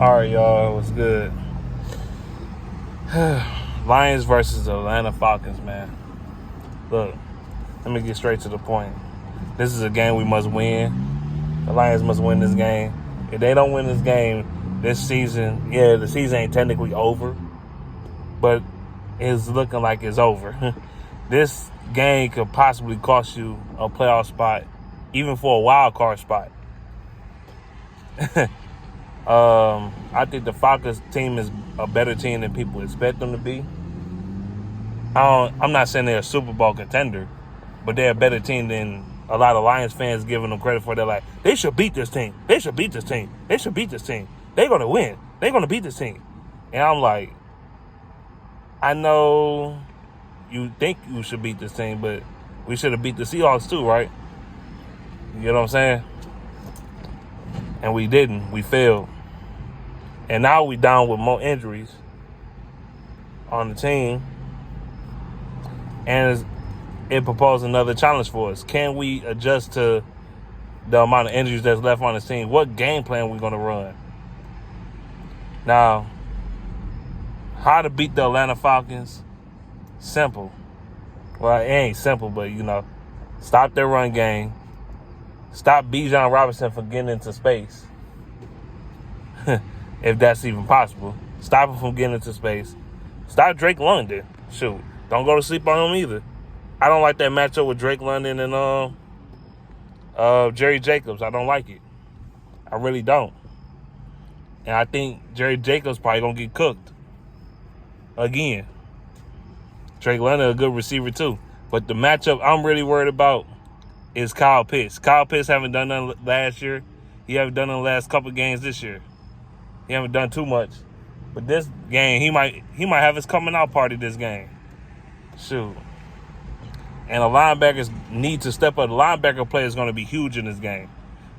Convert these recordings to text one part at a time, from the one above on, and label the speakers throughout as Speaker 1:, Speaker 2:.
Speaker 1: All right, y'all. What's good? Lions versus the Atlanta Falcons, man. Look, let me get straight to the point. This is a game we must win. The Lions must win this game. If they don't win this game this season, the season ain't technically over, but it's looking like it's over. This game could possibly cost you a playoff spot, even for a wild card spot. I think the Falcons team is a better team than people expect them to be. I'm not saying they're a Super Bowl contender, but they're a better team than a lot of Lions fans giving them credit for. They're like, they should beat this team. They should beat this team. They should beat this team. They're going to win. They're going to beat this team. And I'm like, I know you think you should beat this team, but we should have beat the Seahawks too, right? You know what I'm saying? And we didn't. We failed. And now we down with more injuries on the team. And it proposed another challenge for us. Can we adjust to the amount of injuries that's left on the team? What game plan are we going to run? Now, how to beat the Atlanta Falcons? Simple. Well, it ain't simple, but, stop their run game. Stop Bijan Robinson from getting into space. If that's even possible. Stop him from getting into space. Stop Drake London. Shoot. Don't go to sleep on him either. I don't like that matchup with Drake London and Jerry Jacobs. I don't like it. I really don't. And I think Jerry Jacobs probably going to get cooked. Again. Drake London a good receiver too. But the matchup I'm really worried about is Kyle Pitts. Kyle Pitts haven't done nothing last year. He haven't done in the last couple games this year. He haven't done too much. But this game, he might have his coming out party this game. Shoot. And the linebackers need to step up. The linebacker play is going to be huge in this game.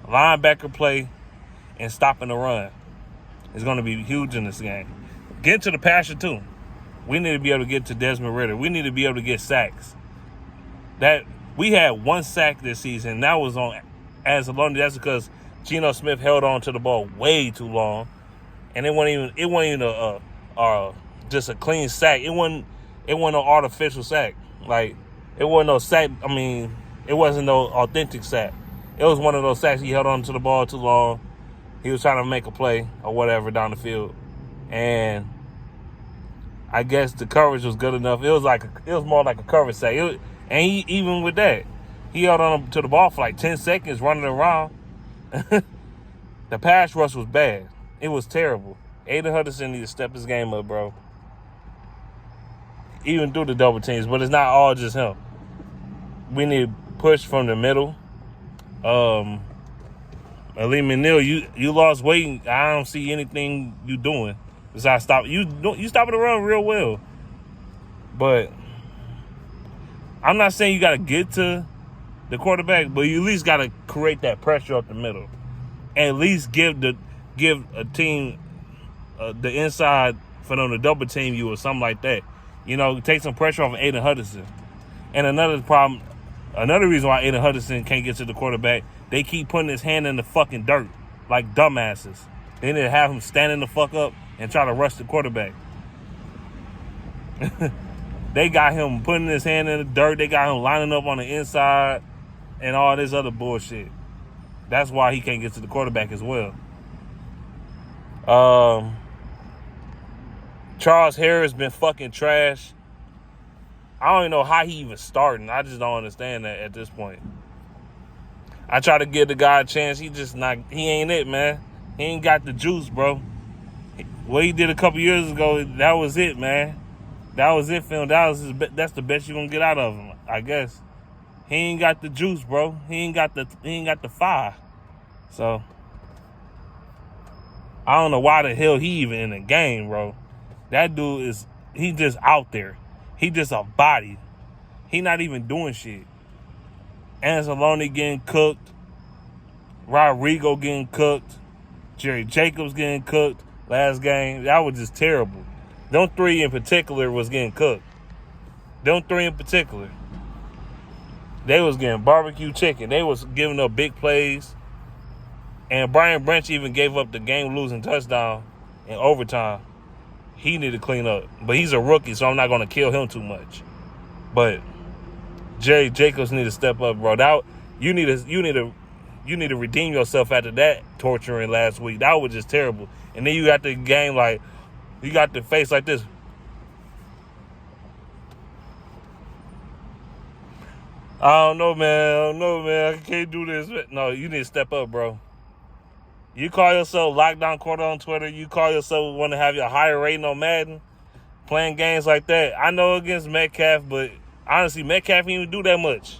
Speaker 1: Linebacker play and stopping the run is going to be huge in this game. Get to the passer too. We need to be able to get to Desmond Ridder. We need to be able to get sacks. That we had one sack this season. And that was on Anzalone. That's because Geno Smith held on to the ball way too long. And it wasn't even just a clean sack. It wasn't an artificial sack. Like, it wasn't no sack. I mean, it wasn't no authentic sack. It was one of those sacks he held on to the ball too long. He was trying to make a play or whatever down the field. And I guess the coverage was good enough. It was more like a coverage sack. Even with that, he held on to the ball for like 10 seconds running around. The pass rush was bad. It was terrible. Aiden Hutchinson needs to step his game up, bro. Even through the double teams, but it's not all just him. We need to push from the middle. Ali McNeil, you lost weight. I don't see anything you doing besides stop. You stopping the run real well, but I'm not saying you got to get to the quarterback, but you at least got to create that pressure up the middle, and at least give a team the inside for them to double team you or something like that. Take some pressure off of Aiden Hutchinson. And another reason why Aiden Hutchinson can't get to the quarterback, they keep putting his hand in the fucking dirt like dumbasses. They need to have him standing the fuck up and try to rush the quarterback. They got him putting his hand in the dirt. They got him lining up on the inside and all this other bullshit. That's why he can't get to the quarterback as well. Charles Harris been fucking trash. I don't even know how he even starting. I just don't understand that at this point. I try to give the guy a chance. He ain't it, man. He ain't got the juice, bro. What he did a couple years ago, that was it, man. That was it, film. That's the best you're gonna get out of him, I guess. He ain't got the juice, bro. He ain't got the fire. So I don't know why the hell he even in the game, bro. That dude he just out there. He just a body. He not even doing shit. Anzalone getting cooked. Rodrigo getting cooked. Jerry Jacobs getting cooked last game. That was just terrible. Them three in particular was getting cooked. Them three in particular. They was getting barbecue chicken. They was giving up big plays. And Brian Branch even gave up the game-losing touchdown in overtime. He need to clean up. But he's a rookie, so I'm not going to kill him too much. But Jerry Jacobs need to step up, bro. You need to redeem yourself after that torturing last week. That was just terrible. And then you got the game like, you got the face like this. I don't know, man. I can't do this. No, you need to step up, bro. You call yourself Lockdown Quarter on Twitter. You call yourself want to have your higher rating on Madden. Playing games like that. I know against Metcalf, but honestly, Metcalf didn't even do that much.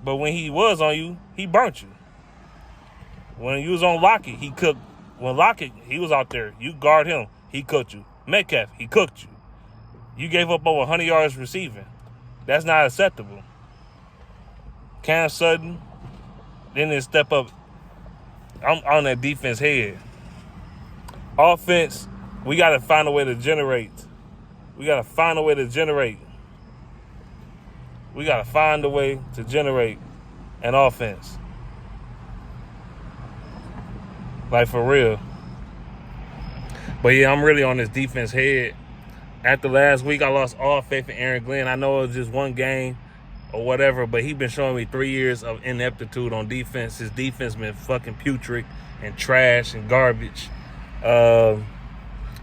Speaker 1: But when he was on you, he burnt you. When you was on Lockett, he cooked. When Lockett, he was out there. You guard him, he cooked you. Metcalf, he cooked you. You gave up over 100 yards receiving. That's not acceptable. Cam Sutton didn't step up. I'm on that defense head. Offense, we got to find a way to generate. We got to find a way to generate an offense. Like, for real. But, yeah, I'm really on this defense head. After last week, I lost all faith in Aaron Glenn. I know it was just one game or whatever, but he been showing me 3 years of ineptitude on defense. His defense been fucking putrid and trash and garbage. I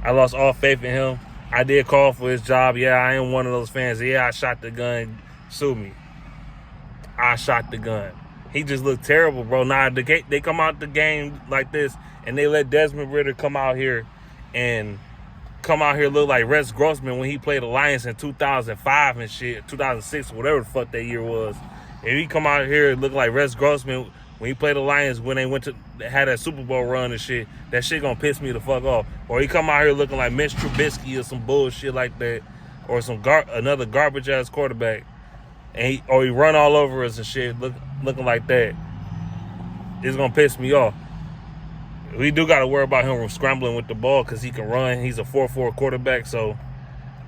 Speaker 1: lost all faith in him. I did call for his job. Yeah, I am one of those fans. Yeah, I shot the gun. Sue me. I shot the gun. He just looked terrible, bro. Now, they come out the game like this, and they let Desmond Ridder come out here look like Rex Grossman when he played the Lions in 2005 and shit, 2006, whatever the fuck that year was. If he come out here looking like Rex Grossman when he played the Lions when they had that Super Bowl run and shit, that shit gonna piss me the fuck off. Or he come out here looking like Mitch Trubisky or some bullshit like that, or some another garbage ass quarterback, and he run all over us and shit, looking like that. It's gonna piss me off. We do got to worry about him scrambling with the ball because he can run. He's a 4.4 quarterback, so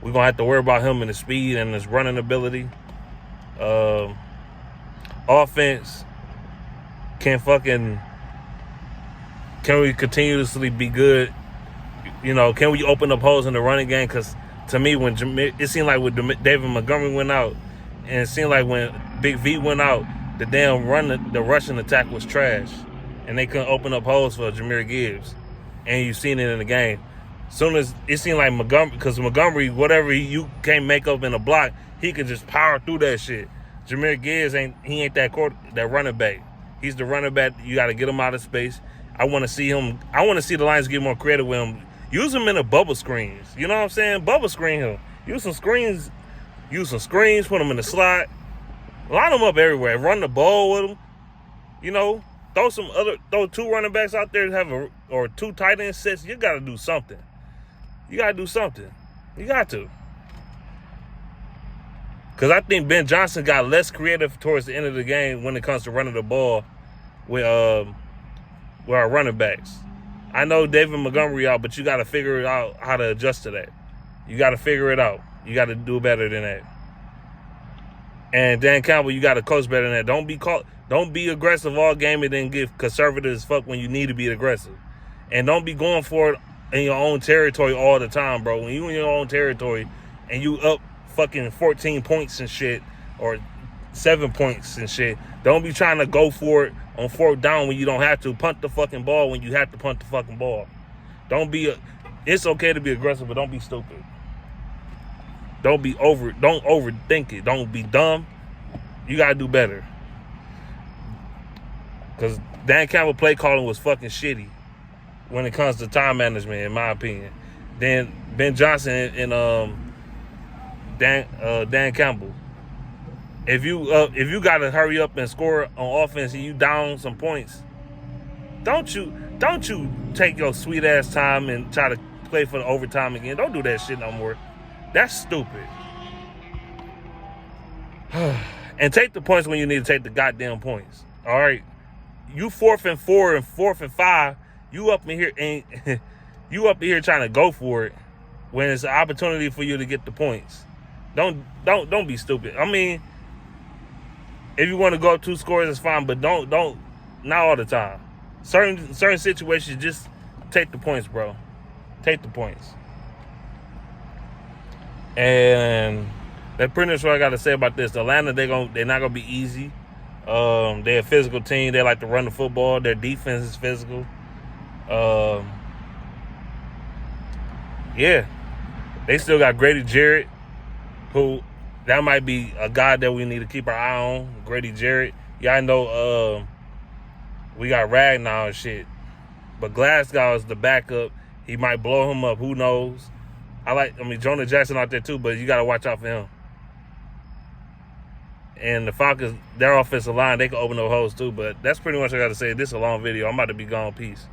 Speaker 1: we're going to have to worry about him and his speed and his running ability. Offense, can we continuously be good? You know, can we open up holes in the running game? Because to me, it seemed like when David Montgomery went out, and it seemed like when Big V went out, the rushing attack was trash. And they couldn't open up holes for Jahmyr Gibbs. And you've seen it in the game. Soon as it seemed like Montgomery, whatever you can't make up in a block, he could just power through that shit. Jahmyr Gibbs ain't that running back. He's the running back. You got to get him out of space. I want to see the Lions get more credit with him. Use him in the bubble screens. You know what I'm saying? Bubble screen him. Use some screens. Put him in the slot. Line him up everywhere. Run the ball with him. You know. Throw two running backs out there or two tight end sets. You got to do something. You got to. Because I think Ben Johnson got less creative towards the end of the game when it comes to running the ball with our running backs. I know David Montgomery out, but you got to figure out how to adjust to that. You got to figure it out. You got to do better than that. And Dan Campbell, you got to coach better than that. Don't be aggressive all game and then get conservative as fuck when you need to be aggressive. And don't be going for it in your own territory all the time, bro. When you in your own territory and you up fucking 14 points and shit or 7 points and shit, don't be trying to go for it on fourth down when you don't have to. Punt the fucking ball when you have to punt the fucking ball. It's okay to be aggressive, but don't be stupid. Don't overthink it. Don't be dumb. You got to do better. Because Dan Campbell play calling was fucking shitty when it comes to time management, in my opinion. Then Ben Johnson and Dan Campbell. If you got to hurry up and score on offense and you down some points, don't you take your sweet ass time and try to play for the overtime again. Don't do that shit no more. That's stupid. And take the points when you need to take the goddamn points. All right. You 4th and 4 and 4th and 5. You up in here trying to go for it when it's an opportunity for you to get the points. Don't be stupid. I mean, if you want to go up 2 scores, it's fine, but don't not all the time. certain situations, just take the points, bro. Take the points. And that's pretty much what I got to say about this. Atlanta, they're not gonna be easy. They're a physical team. They like to run the football. Their defense is physical. Yeah, they still got Grady Jarrett, who that might be a guy that we need to keep our eye on. Grady Jarrett. Yeah, I know. We got Ragnar and shit, but Glasgow is the backup. He might blow him up. Who knows? Jonah Jackson out there too, but you got to watch out for him. And the Falcons, their offensive line, they can open up holes too. But that's pretty much what I got to say. This is a long video. I'm about to be gone. Peace.